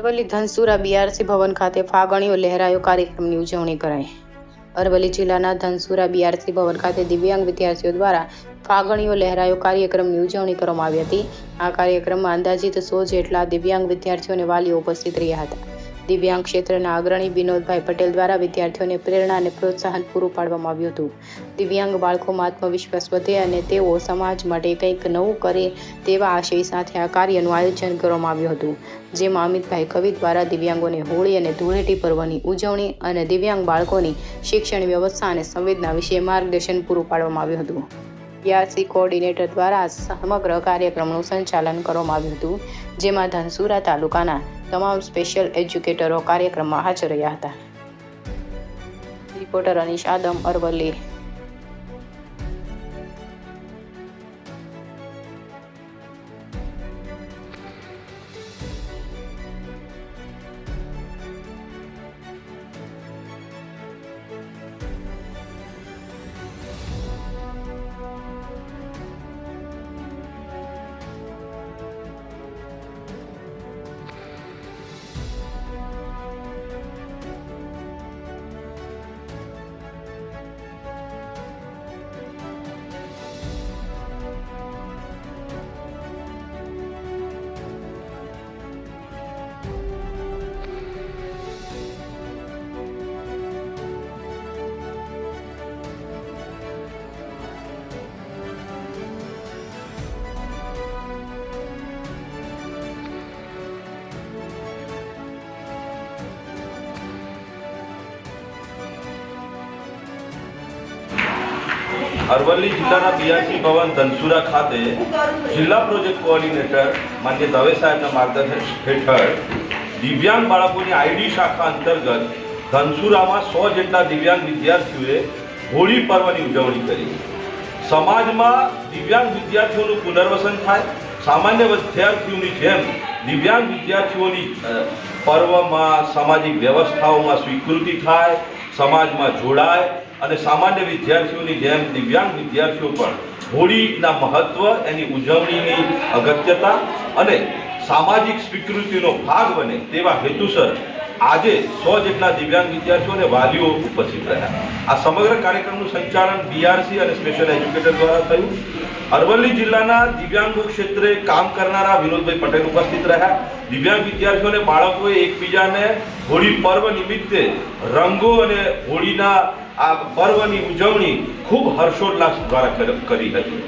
Aravalli Dhansura BRC ભવન ખાતે ફાગણીઓ લહેરાયો કાર્યક્રમની ઉજવણી કરાઈ। અરવલ્લી જિલ્લાના ધનસુરા બીઆરસી ભવન ખાતે દિવ્યાંગ વિદ્યાર્થીઓ દ્વારા ફાગણીઓ લહેરાયો કાર્યક્રમની ઉજવણી કરવામાં આવી હતી। આ કાર્યક્રમમાં અંદાજિત 100 જેટલા દિવ્યાંગ વિદ્યાર્થીઓ અને વાલીઓ ઉપસ્થિત રહ્યા હતા। દિવ્યાંગ ક્ષેત્રના અગ્રણી વિનોદભાઈ પટેલ દ્વારા વિદ્યાર્થીઓને પ્રેરણા અને પ્રોત્સાહન પૂરું પાડવામાં આવ્યું હતું। દિવ્યાંગ બાળકોમાં આત્મવિશ્વાસ વધે અને તેઓ સમાજ માટે કંઈક નવું કરે તેવા આશય સાથે આ કાર્યનું આયોજન કરવામાં આવ્યું હતું, જેમાં અમિતભાઈ કવિ દ્વારા દિવ્યાંગોને હોળી અને ધૂળેટી પર્વની ઉજવણી અને દિવ્યાંગ બાળકોની શિક્ષણ વ્યવસ્થા અને સંવેદના વિશે માર્ગદર્શન પૂરું પાડવામાં આવ્યું હતું। બીઆરસી કોઓર્ડિનેટર દ્વારા સમગ્ર કાર્યક્રમનું સંચાલન કરવામાં આવ્યું હતું, જેમાં ધનસુરા તાલુકાના તમામ સ્પેશિયલ એજ્યુકેટરો કાર્યક્રમમાં હાજર રહ્યા હતા। રિપોર્ટર અનીશ આદમ, અરવલ્લી। અરવલ્લી જિલ્લાના બીઆરસી ભવન ધનસુરા ખાતે જિલ્લા પ્રોજેક્ટ કોઓર્ડિનેટર માન્ય દવે સાહેબના માર્ગદર્શન હેઠળ દિવ્યાંગ બાળકોની આઈડી શાખા અંતર્ગત ધનસુરામાં 100 જેટલા દિવ્યાંગ વિદ્યાર્થીઓએ હોળી પર્વની ઉજવણી કરી। સમાજમાં દિવ્યાંગ વિદ્યાર્થીઓનું પુનર્વસન થાય, સામાન્ય વિદ્યાર્થીઓની જેમ દિવ્યાંગ વિદ્યાર્થીઓની પર્વમાં સામાજિક વ્યવસ્થાઓમાં સ્વીકૃતિ થાય, સમાજમાં જોડાય અને સામાન્ય વિદ્યાર્થીઓની જેમ દિવ્યાંગ વિદ્યાર્થીઓ પણ હોળીના મહત્વ, એની ઉજવણીની અગત્યતા અને સામાજિક સ્વીકૃતિનો ભાગ બને તેવા હેતુસર આજે 100 જેટલા દિવ્યાંગ વિદ્યાર્થીઓ અને વાલીઓ ઉપસ્થિત રહ્યા। આ સમગ્ર કાર્યક્રમનું સંચાલન બીઆરસી અને સ્પેશિયલ એજ્યુકેટર દ્વારા થયું। અરવલ્લી જિલ્લાના દિવ્યાંગો ક્ષેત્રે કામ કરનારા વિનોદભાઈ પટેલ ઉપસ્થિત રહ્યા। દિવ્યાંગ વિદ્યાર્થીઓ અને બાળકોએ એકબીજાને હોળી પર્વ નિમિત્તે રંગો અને હોળીના આ પર્વની ઉજવણી ખૂબ હર્ષોલ્લાસ દ્વારા કરી હતી।